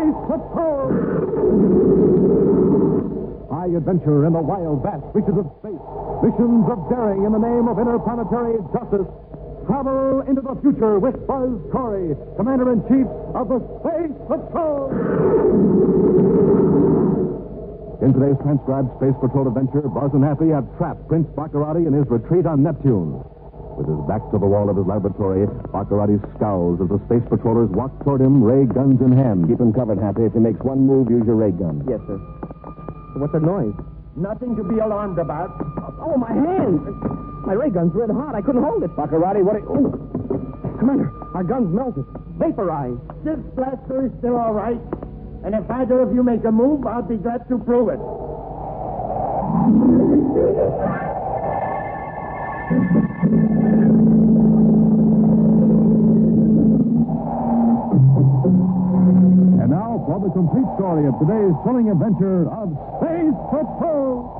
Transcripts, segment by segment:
Space Patrol! High adventure in the wild, vast reaches of space. Missions of daring in the name of interplanetary justice. Travel into the future with Buzz Corey, Commander-in-Chief of the Space Patrol. In today's transcribed Space Patrol adventure, Buzz and Happy have trapped Prince Bacarratti in his retreat on Neptune. With his back to the wall of his laboratory, Bacarratti scowls as the Space Patrollers walk toward him, ray guns in hand. Keep him covered, Happy. If he makes one move, use your ray gun. Yes, sir. What's that noise? Nothing to be alarmed about. Oh, my hand! My ray gun's red hot. I couldn't hold it. Bacarratti, what are you... Oh. Commander, our gun's melted. Vaporized. This blaster is still all right. And if either of you make a move, I'll be glad to prove it. And now for the complete story of today's thrilling adventure of Space Patrol.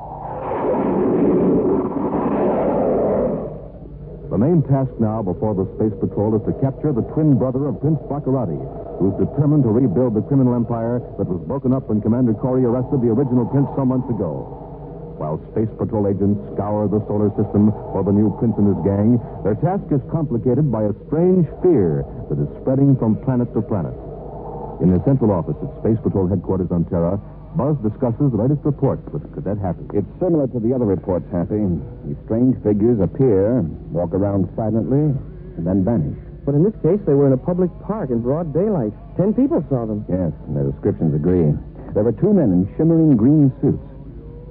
The main task now before the Space Patrol is to capture the twin brother of Prince Bacarratti, who's determined to rebuild the criminal empire that was broken up when Commander Corey arrested the original prince some months ago. While Space Patrol agents scour the solar system for the new prince and his gang, their task is complicated by a strange fear that is spreading from planet to planet. In his central office at Space Patrol headquarters on Terra, Buzz discusses the latest reports with Cadet Happy. It's similar to the other reports, Happy. These strange figures appear, walk around silently, and then vanish. But in this case, they were in a public park in broad daylight. 10 people saw them. Yes, and their descriptions agree. There were two men in shimmering green suits.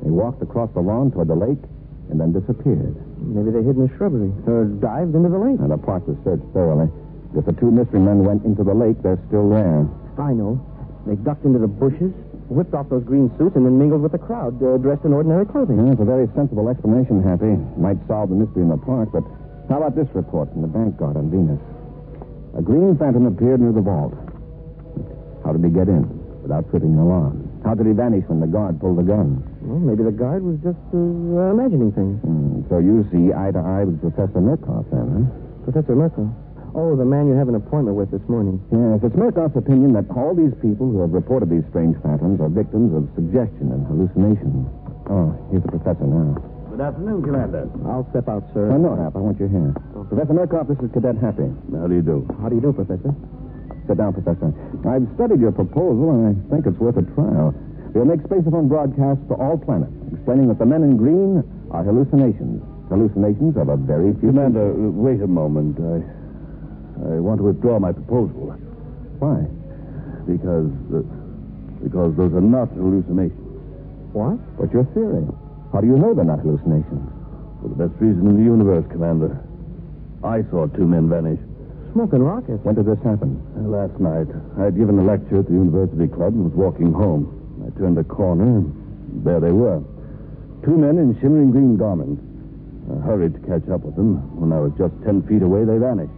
They walked across the lawn toward the lake and then disappeared. Maybe they hid in the shrubbery or dived into the lake. Now, the park was searched thoroughly. If the two mystery men went into the lake, they're still there. I know. They ducked into the bushes, whipped off those green suits, and then mingled with the crowd, dressed in ordinary clothing. Yeah, it's a very sensible explanation, Happy. Might solve the mystery in the park, but how about this report from the bank guard on Venus? A green phantom appeared near the vault. How did he get in without tripping the alarm? How did he vanish when the guard pulled the gun? Well, maybe the guard was just imagining things. So you see eye to eye with Professor Murkoff, then, huh? Professor Murkoff? Oh, the man you have an appointment with this morning. Yes, it's Murkoff's opinion that all these people who have reported these strange phantoms are victims of suggestion and hallucination. Oh, here's the professor now. Good afternoon, Commander. I'll step out, sir. Oh, no, Hap, I want you here. Okay. Professor Murkoff, this is Cadet Happy. How do you do? How do you do, Professor? Sit down, Professor. I've studied your proposal, and I think it's worth a trial. We'll make spacephone broadcasts to all planets, explaining that the men in green are hallucinations. Hallucinations of a very few... Commander, wait a moment. I want to withdraw my proposal. Why? Because those are not hallucinations. What? What's your theory? How do you know they're not hallucinations? For the best reason in the universe, Commander. I saw two men vanish. Smoking rockets. When did this happen? Last night. I had given a lecture at the University Club and was walking home. I turned a corner, and there they were. Two men in shimmering green garments. I hurried to catch up with them. When I was just 10 feet away, they vanished.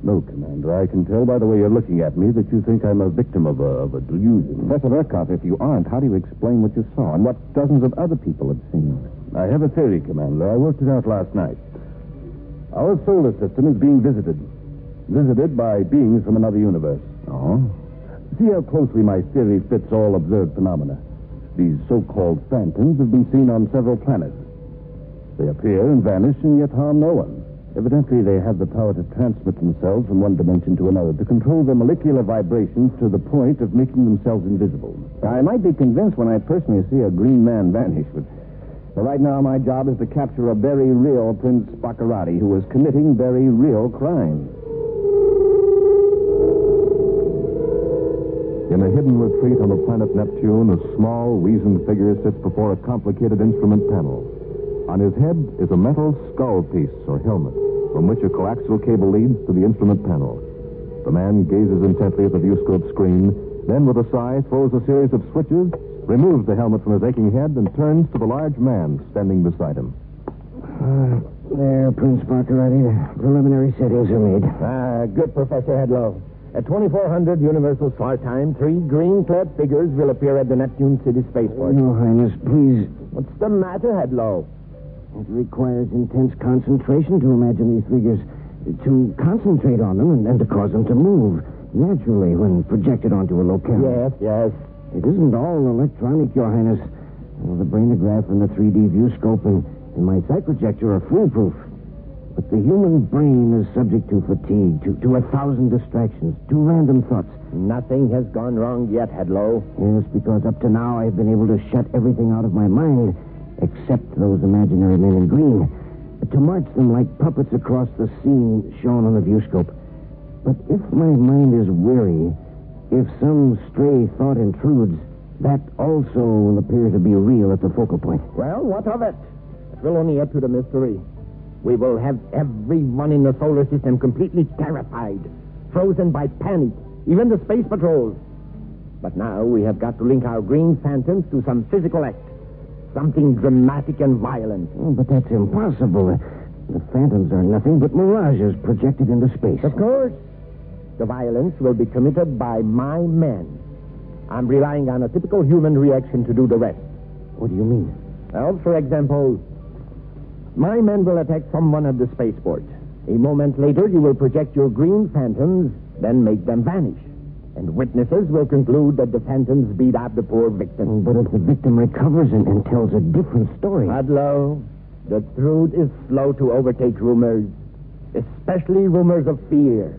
No, Commander, I can tell by the way you're looking at me that you think I'm a victim of a delusion. Professor Murkoff, if you aren't, how do you explain what you saw and what dozens of other people have seen? I have a theory, Commander. I worked it out last night. Our solar system is being visited. Visited by beings from another universe. Oh? See how closely my theory fits all observed phenomena. These so-called phantoms have been seen on several planets. They appear and vanish and yet harm no one. Evidently, they have the power to transmit themselves from one dimension to another, to control their molecular vibrations to the point of making themselves invisible. I might be convinced when I personally see a green man vanish, but right now my job is to capture a very real Prince Bacarratti who is committing very real crimes. In a hidden retreat on the planet Neptune, a small, weazened figure sits before a complicated instrument panel. On his head is a metal skull piece, or helmet, from which a coaxial cable leads to the instrument panel. The man gazes intently at the viewscope screen, then with a sigh throws a series of switches, removes the helmet from his aching head, and turns to the large man standing beside him. There, Prince Bacarratti. The preliminary settings are made. Good, Professor Hedlow. At 2400 Universal Star Time, 3 green-clad figures will appear at the Neptune City Spaceport. Your Highness, please. What's the matter, Hedlow? It requires intense concentration to imagine these figures, to concentrate on them and to cause them to move. naturally when projected onto a locale. Yes, yes. It isn't all electronic, Your Highness. Well, the brainograph and the 3D viewscope and my sight projector are foolproof. But the human brain is subject to fatigue, to 1,000 distractions, to random thoughts. Nothing has gone wrong yet, Hedlow. Yes, because up to now I've been able to shut everything out of my mind, except those imaginary men in green, to march them like puppets across the scene shown on the viewscope. But if my mind is weary, if some stray thought intrudes, that also will appear to be real at the focal point. Well, what of it? It will only add to the mystery. We will have everyone in the solar system completely terrified, frozen by panic, even the space patrols. But now we have got to link our green phantoms to some physical act, something dramatic and violent. Oh, but that's impossible. The phantoms are nothing but mirages projected into space. Of course. The violence will be committed by my men. I'm relying on a typical human reaction to do the rest. What do you mean? Well, for example, my men will attack someone at the spaceport. A moment later, you will project your green phantoms, then make them vanish. And witnesses will conclude that the phantoms beat up the poor victim. But if the victim recovers and tells a different story... Adlo, the truth is slow to overtake rumors, especially rumors of fear.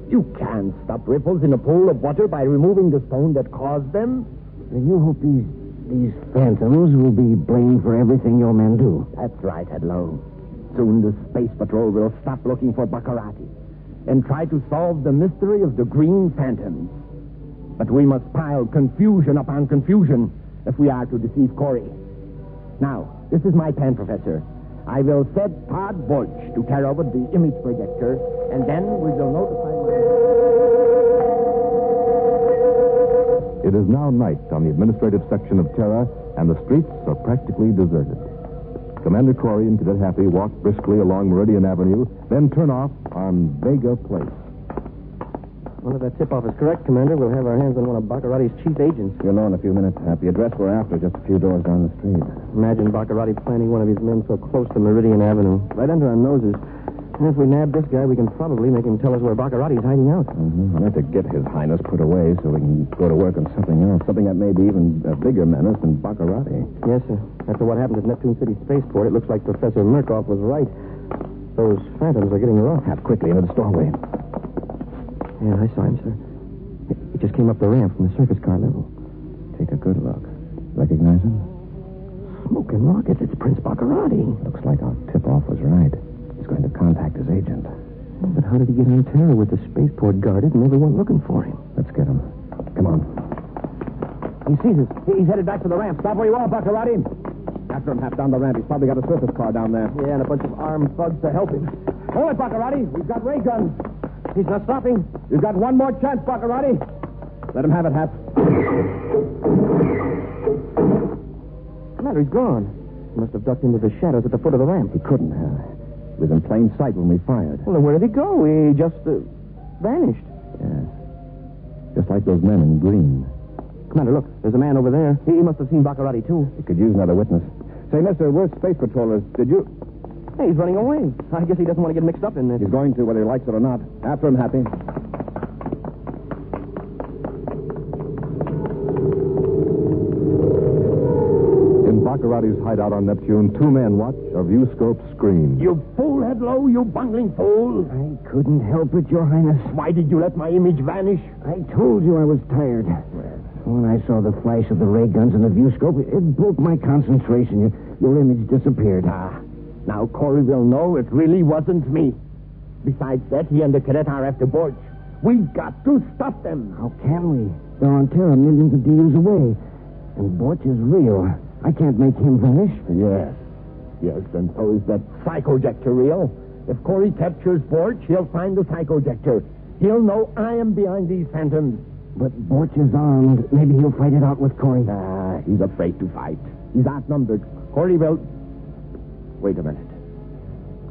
You can't stop ripples in a pool of water by removing the stone that caused them. Then you hope these phantoms will be blamed for everything your men do. That's right, Hedlow. Soon the Space Patrol will stop looking for Bacarratti and try to solve the mystery of the green phantoms. But we must pile confusion upon confusion if we are to deceive Corey. Now, this is my plan, Professor. I will set Todd Borch to carry over the image projector, and then we will notify... It is now night on the administrative section of Terra, and the streets are practically deserted. Commander Corey and Cadet Happy walk briskly along Meridian Avenue, then turn off on Vega Place. Well, if that tip-off is correct, Commander, we'll have our hands on one of Baccarratti's chief agents. You'll know in a few minutes, Happy. Address we're after, just a few doors down the street. Imagine Baccarratti planting one of his men so close to Meridian Avenue, right under our noses. And if we nab this guy, we can probably make him tell us where Baccarratti's hiding out. Mm-hmm. I'll have to get His Highness put away so we can go to work on something else, something that may be even a bigger menace than Bacarratti. Yes, sir. After what happened at Neptune City Spaceport, it looks like Professor Murkoff was right. Those phantoms are getting rough. Half quickly into the doorway. Yeah, I saw him, sir. He just came up the ramp from the surface car level. Take a good look. Recognize him? Smoking rockets. It's Prince Bacarratti. Looks like our tip-off was right. He's going to contact his agent. But how did he get on Terra with the spaceport guarded and everyone looking for him? Let's get him. Come on. He sees us. He's headed back to the ramp. Stop where you are, Bacarratti. After him half down the ramp. He's probably got a surface car down there. Yeah, and a bunch of armed thugs to help him. Hold it, Bacarratti. We've got ray guns. He's not stopping. You've got one more chance, Bacarratti. Let him have it, Hap. Commander, he's gone. He must have ducked into the shadows at the foot of the ramp. He couldn't have. He was in plain sight when we fired. Well, then where did he go? He just vanished. Yes. Just like those men in green. Commander, look. There's a man over there. He must have seen Bacarratti, too. He could use another witness. Say, mister, we're space patrollers. Did you... Hey, he's running away. I guess he doesn't want to get mixed up in this. He's going to, whether he likes it or not. After him, Happy. In Bacarratti's hideout on Neptune, two men watch a viewscope screen. You fool, Hedlow, you bungling fool. I couldn't help it, Your Highness. Why did you let my image vanish? I told you I was tired. When I saw the flash of the ray guns and the viewscope, it broke my concentration. Your image disappeared. Now Corey will know it really wasn't me. Besides that, he and the cadet are after Borch. We've got to stop them. How can we? They're on Terra millions of DUs away. And Borch is real. I can't make him vanish. Yes, and so is that psychojector real. If Corey captures Borch, he'll find the psychojector. He'll know I am behind these phantoms. But Borch is armed. Maybe he'll fight it out with Corey. He's afraid to fight. He's outnumbered. Corey will... Wait a minute.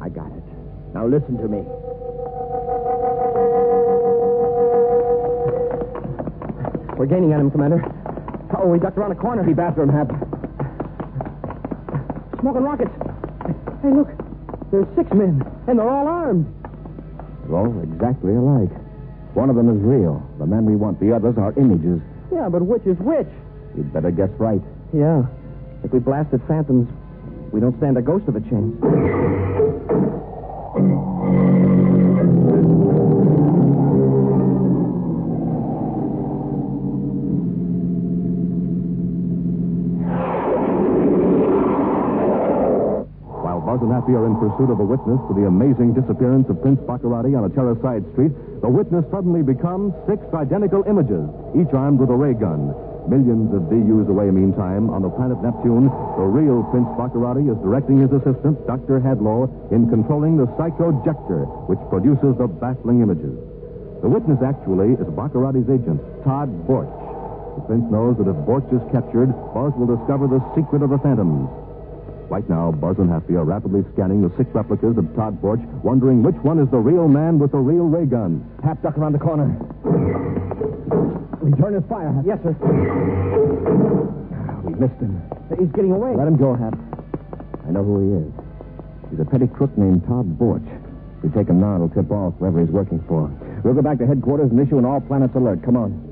I got it. Now listen to me. We're gaining on him, Commander. Oh, we ducked around a corner. Keep after him, Hap. Smoking rockets. Hey, look. There's 6 men, and they're all armed. They're all exactly alike. One of them is real. The men we want. The others are images. Yeah, but which is which? You'd better guess right. Yeah. If we blasted phantoms, we don't stand a ghost of a chance. While Buzz and Happy are in pursuit of a witness to the amazing disappearance of Prince Bacarratti on a Terra side street, the witness suddenly becomes 6 identical images, each armed with a ray gun. Millions of DUs away, meantime, on the planet Neptune, the real Prince Bacarratti is directing his assistant, Dr. Hadlow, in controlling the psychojector, which produces the baffling images. The witness actually is Bacarratti's agent, Todd Borch. The Prince knows that if Borch is captured, Buzz will discover the secret of the phantoms. Right now, Buzz and Happy are rapidly scanning the 6 replicas of Todd Borch, wondering which one is the real man with the real ray gun. Hap, duck around the corner. Return his fire, Hap. Yes, sir. We missed him. He's getting away. Let him go, Hap. I know who he is. He's a petty crook named Todd Borch. If we take him now, it'll tip off whoever he's working for. We'll go back to headquarters and issue an all-planets alert. Come on.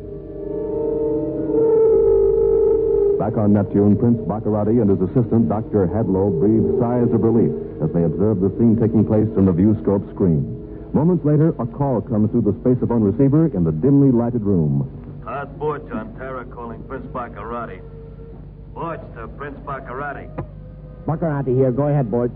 Back on Neptune, Prince Bacarratti and his assistant, Dr. Hadlow, breathe sighs of relief as they observe the scene taking place on the viewscope screen. Moments later, a call comes through the spaceophone receiver in the dimly lighted room. Todd Borch on Terra calling Prince Bacarratti. Borch to Prince Bacarratti. Bacarratti here. Go ahead, Borch.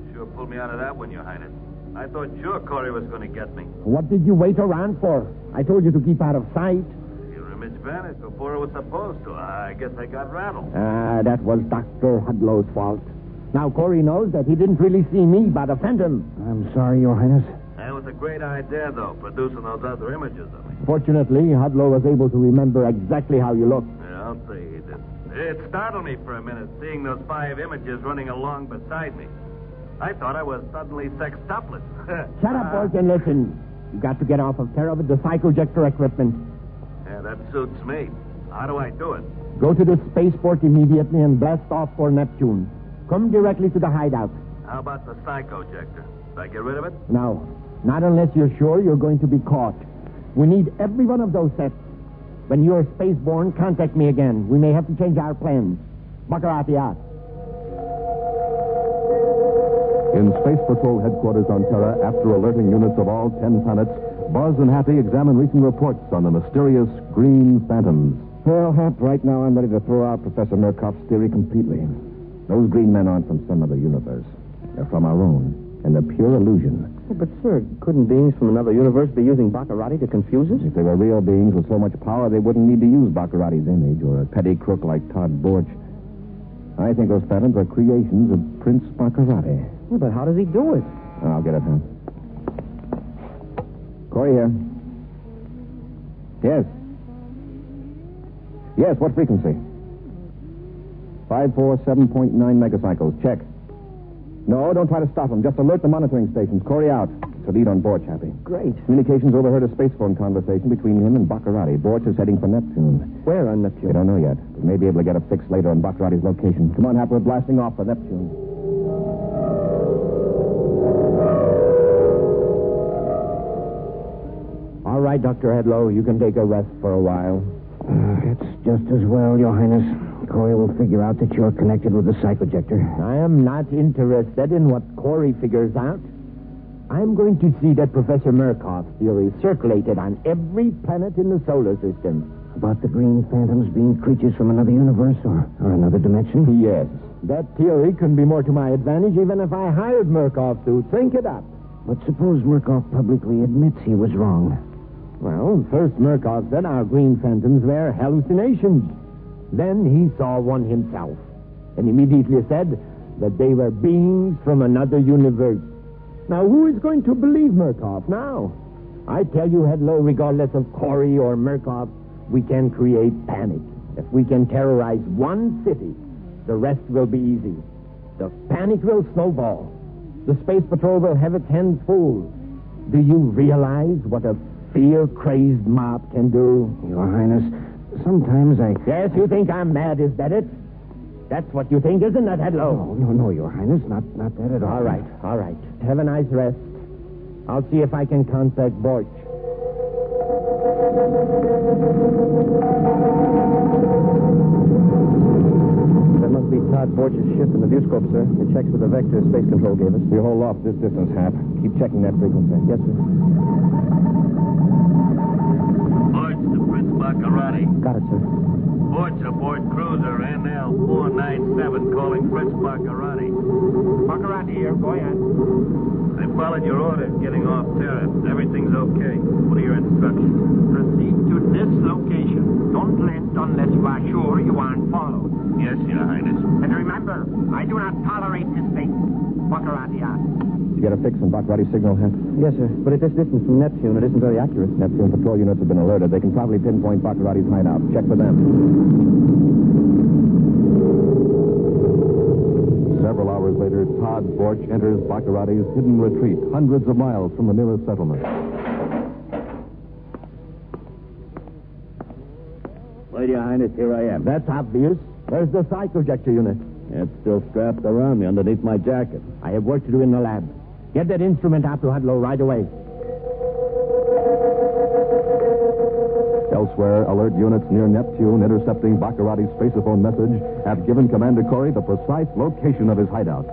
You sure pulled me out of that one, Your Highness. I thought sure Corey was going to get me. What did you wait around for? I told you to keep out of sight. Your image vanished before it was supposed to. I guess I got rattled. That was Dr. Hadlow's fault. Now Corey knows that he didn't really see me, but a phantom. I'm sorry, Your Highness. That was a great idea, though, producing those other images of me. Fortunately, Hadlow was able to remember exactly how you looked. Yeah, I'll say he did. It startled me for a minute, seeing those 5 images running along beside me. I thought I was suddenly sextupled. Shut up, Borch, and listen. You got to get off of Terra with the psychojector equipment. Yeah, that suits me. How do I do it? Go to the spaceport immediately and blast off for Neptune. Come directly to the hideout. How about the psychojector? Should I get rid of it? No, not unless you're sure you're going to be caught. We need every one of those sets. When you're spaceborne, contact me again. We may have to change our plans. Bacarratti out. In Space Patrol headquarters on Terra, after alerting units of all 10 planets, Buzz and Happy examine recent reports on the mysterious green phantoms. Well, Hap, right now I'm ready to throw out Professor Murkoff's theory completely. Those green men aren't from some other universe. They're from our own, and they're pure illusion. Yeah, but, sir, couldn't beings from another universe be using Bacarratti to confuse us? If they were real beings with so much power, they wouldn't need to use Bacarratti's image or a petty crook like Todd Borch. I think those phantoms are creations of Prince Bacarratti. Yeah, but how does he do it? I'll get it, Hap. Corey here. Yes. Yes, what frequency? 547.9 megacycles. Check. No, don't try to stop him. Just alert the monitoring stations. Corey out. It's a lead on Borch, Happy. Great. Communications overheard a space phone conversation between him and Bacarratti. Borch is heading for Neptune. Where on Neptune? We don't know yet. We may be able to get a fix later on Bacarratti's location. Come on, Happy. We're blasting off for Neptune. All right, Dr. Hadlow, you can take a rest for a while. It's just as well, Your Highness. Corey will figure out that you're connected with the psychojector. I am not interested in what Corey figures out. I'm going to see that Professor Murkoff's theory circulated on every planet in the solar system. About the green phantoms being creatures from another universe or another dimension? Yes. That theory can be more to my advantage even if I hired Murkoff to think it up. But suppose Murkoff publicly admits he was wrong. Well, first Murkoff said our green phantoms were hallucinations. Then he saw one himself and immediately said that they were beings from another universe. Now, who is going to believe Murkoff now? I tell you, Hadlow, regardless of Corey or Murkoff, we can create panic. If we can terrorize one city, the rest will be easy. The panic will snowball. The Space Patrol will have its hands full. Do you realize what a fear-crazed mob can do? Your Highness, sometimes I... Yes, you think I'm mad, is that it? That's what you think, isn't it, Hadlow? No, Your Highness, not that at all. All right. Have a nice rest. I'll see if I can contact Borch. That must be Todd Borch's ship in the viewscope, sir. It checks with the vector Space Control gave us. We hold off this distance, Hap. Keep checking that frequency. Yes, sir. Borch to Prince Bacarratti. Got it, sir. Borch aboard cruiser NL497 calling Prince Bacarratti. Bacarratti here. Go ahead. I followed your orders getting off Terra. Everything's okay. What are your instructions? Proceed to this location. Don't land unless you are sure you aren't followed. Yes, Your Highness. And remember, I do not tolerate mistakes. Bacarratti asked. Did you get a fix on Bacarratti's signal, Hap? Yes, sir. But at this distance from Neptune, it isn't very accurate. Neptune patrol units have been alerted. They can probably pinpoint Bacarratti's hideout. Check for them. Several hours later, Todd Borch enters Bacarratti's hidden retreat, hundreds of miles from the nearest settlement. Well, Your Highness, here I am. That's obvious. Where's the psi projector unit? It's still strapped around me underneath my jacket. I have work to do in the lab. Get that instrument out to Hudlow right away. Elsewhere, alert units near Neptune intercepting Bacarratti's spaceophone message have given Commander Corey the precise location of his hideout.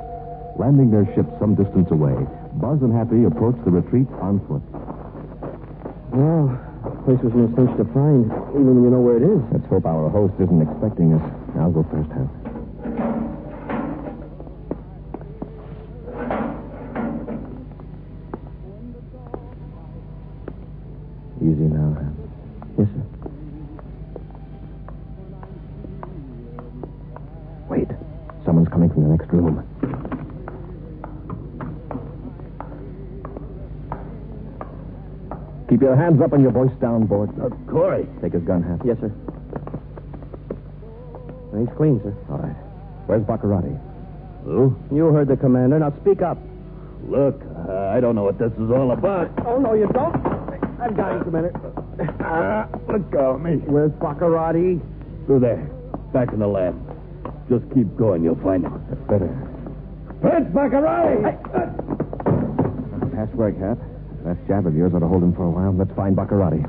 Landing their ship some distance away, Buzz and Happy approach the retreat on foot. Well, the place was no cinch to find, even when you know where it is. Let's hope our host isn't expecting us. I'll go first, Hap. Easy now, Hap. Yes, sir. Wait. Someone's coming from the next room. Keep your hands up and your voice down, Borch. Corey. Take his gun, Hap. Yes, sir. He's clean, sir. All right. Where's Bacarratti? Who? You heard the commander. Now speak up. Look, I don't know what this is all about. Oh, no, you don't. I've got him, Commander. Let go of me. Where's Bacarratti? Through there. Back in the lab. Just keep going. You'll find him. That's better. Prince Bacarratti! Fast work, Hap. That jab of yours ought to hold him for a while. Let's find Bacarratti.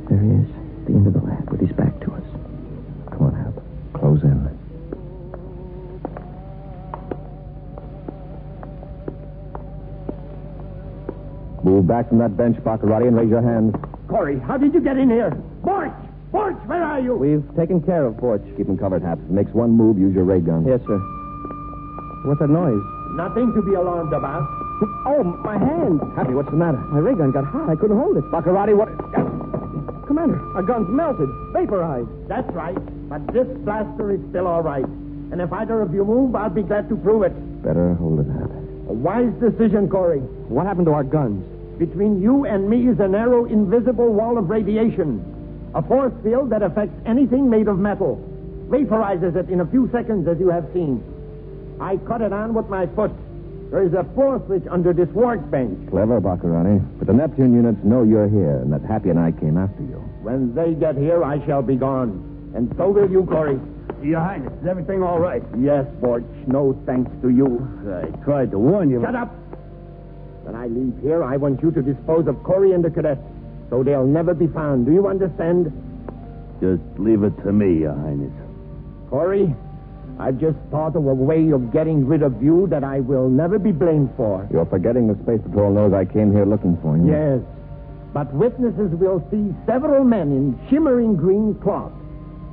There he is, at the end of the lab, with his back to us. Come on, Hap. Close in. Move back from that bench, Bacarratti, and raise your hands. Corey, how did you get in here? Borch! Borch, where are you? We've taken care of Borch. Keep him covered, Hap. If it makes one move, use your ray gun. Yes, sir. What's that noise? Nothing to be alarmed about. Oh, my hand. Happy, what's the matter? My ray gun got hot. I couldn't hold it. Bacarratti, what... Commander, our gun's melted. Vaporized. That's right. But this blaster is still all right. And if either of you move, I'll be glad to prove it. Better hold it, Hap. A wise decision, Corey. What happened to our guns? Between you and me is a narrow, invisible wall of radiation. A force field that affects anything made of metal. Vaporizes it in a few seconds, as you have seen. I cut it on with my foot. There is a floor switch under this workbench. Clever, Bacarratti. But the Neptune units know you're here and that Happy and I came after you. When they get here, I shall be gone. And so will you, Corey. Your Highness, is everything all right? Yes, Borch. No thanks to you. I tried to warn you. Shut up! When I leave here, I want you to dispose of Corey and the cadet, so they'll never be found. Do you understand? Just leave it to me, Your Highness. Corey, I've just thought of a way of getting rid of you that I will never be blamed for. You're forgetting the Space Patrol knows I came here looking for you. Yes, but witnesses will see several men in shimmering green cloth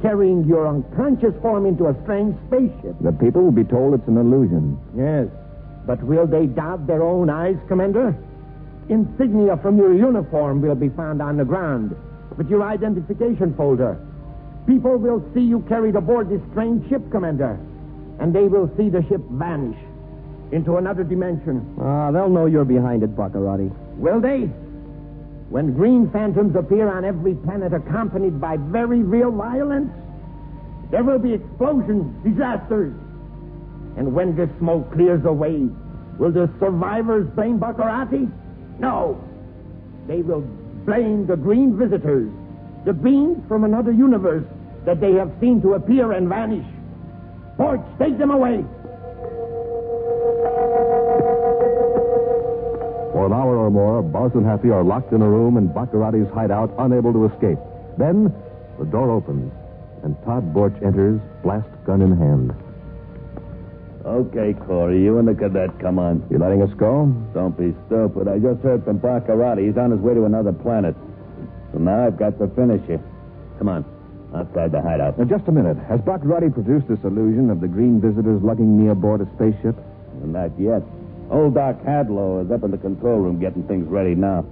carrying your unconscious form into a strange spaceship. The people will be told it's an illusion. Yes, but will they doubt their own eyes, Commander? Insignia from your uniform will be found on the ground with your identification folder. People will see you carried aboard this strange ship, Commander, and they will see the ship vanish into another dimension. They'll know you're behind it, Bacarratti. Will they? When green phantoms appear on every planet accompanied by very real violence, there will be explosions, disasters. And when this smoke clears away, will the survivors blame Bacarratti? No. They will blame the green visitors, the greens from another universe that they have seen to appear and vanish. Porch, take them away. For an hour or more, Buzz and Happy are locked in a room in Baccaratti's hideout, unable to escape. Then, the door opens, and Todd Borch enters, blast gun in hand. Okay, Corey, you and the cadet, come on. You letting us go? Don't be stupid. I just heard from Bacarratti. He's on his way to another planet. So now I've got to finish you. Come on, outside the hideout. Now, just a minute. Has Bacarratti produced this illusion of the green visitors lugging me aboard a spaceship? Not yet. Old Doc Hadlow is up in the control room getting things ready now.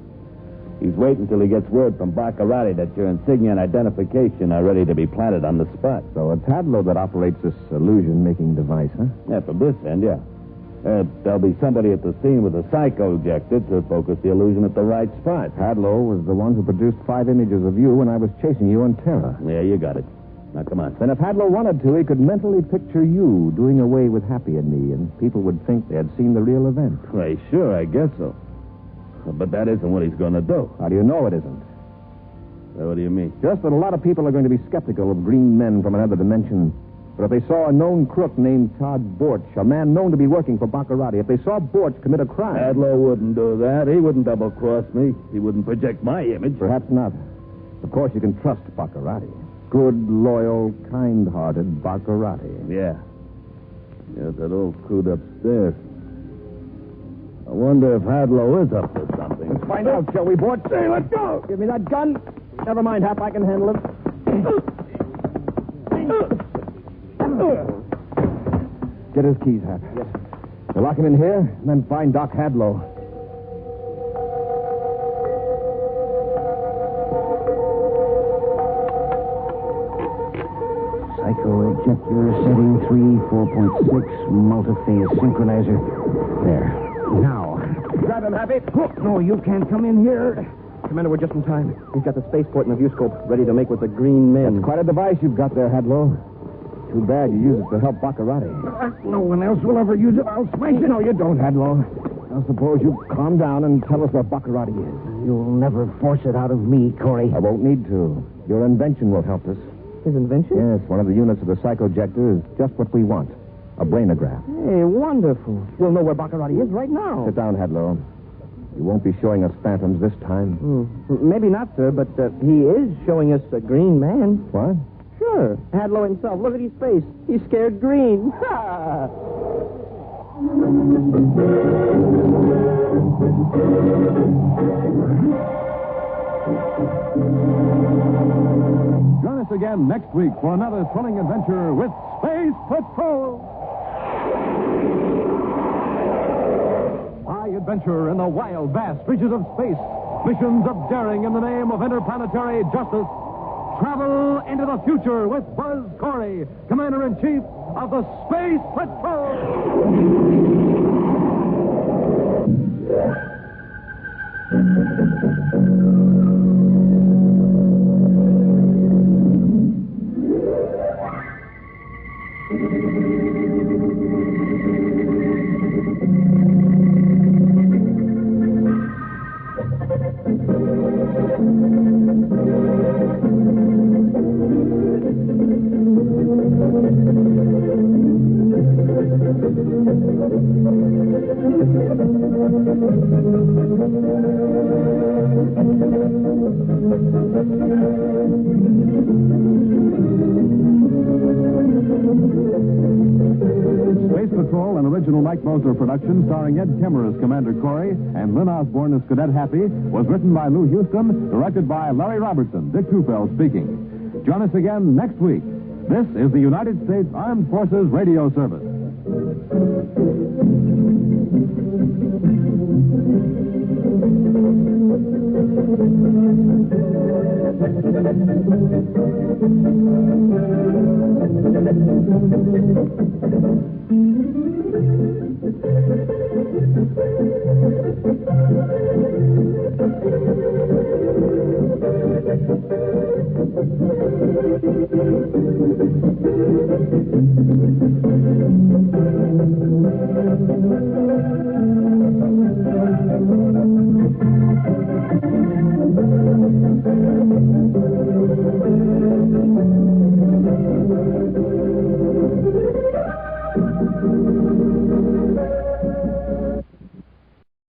He's waiting till he gets word from Bacarratti that your insignia and identification are ready to be planted on the spot. So it's Hadlow that operates this illusion-making device, huh? Yeah, from this end, yeah. There'll be somebody at the scene with a psycho-ejector to focus the illusion at the right spot. Hadlow was the one who produced 5 images of you when I was chasing you on Terra. Yeah, you got it. Now, come on. Then if Hadlow wanted to, he could mentally picture you doing away with Happy and me, and people would think they had seen the real event. Why, sure, I guess so. But that isn't what he's going to do. How do you know it isn't? What do you mean? Just that a lot of people are going to be skeptical of green men from another dimension. But if they saw a known crook named Todd Borch, a man known to be working for Bacarratti, if they saw Borch commit a crime... Hadlow wouldn't do that. He wouldn't double-cross me. He wouldn't project my image. Perhaps not. Of course, you can trust Bacarratti. Good, loyal, kind-hearted Bacarratti. Yeah. Yeah, that old coot upstairs. I wonder if Hadlow is up to something. Let's find out, shall we, Borch? Hey, let's go. Give me that gun. Never mind, Hap, I can handle it. Get his keys, Hap. Yes. We'll lock him in here, and then find Doc Hadlow. Psycho-ejector setting 3, 4.6, multi-phase synchronizer. There. Now. Grab him, Happy. No, you can't come in here. Commander, we're just in time. He's got the spaceport in the viewscope, ready to make with the green men. That's quite a device you've got there, Hadlow. Too bad you use it to help Bacarratti. No one else will ever use it. I'll smash it. No, you don't, Hadlow. Now, suppose you calm down and tell us where Bacarratti is. You'll never force it out of me, Corey. I won't need to. Your invention will help us. His invention? Yes, one of the units of the psychojector is just what we want. A brainograph. Hey, wonderful. We'll know where Bacarratti is right now. Sit down, Hadlow. You won't be showing us phantoms this time. Maybe not, sir, but he is showing us a green man. What? Sure. Hadlow himself. Look at his face. He's scared green. Join us again next week for another thrilling adventure with Space Patrol. High adventure in the wild, vast reaches of space. Missions of daring in the name of interplanetary justice. Travel into the future with Buzz Corey, Commander-in-Chief of the Space Patrol. Mike Moser production starring Ed Kemmer as Commander Corey and Lynn Osborne as Cadet Happy was written by Lou Houston, directed by Larry Robertson. Dick Tufeld speaking. Join us again next week. This is the United States Armed Forces Radio Service. Scf-Fi.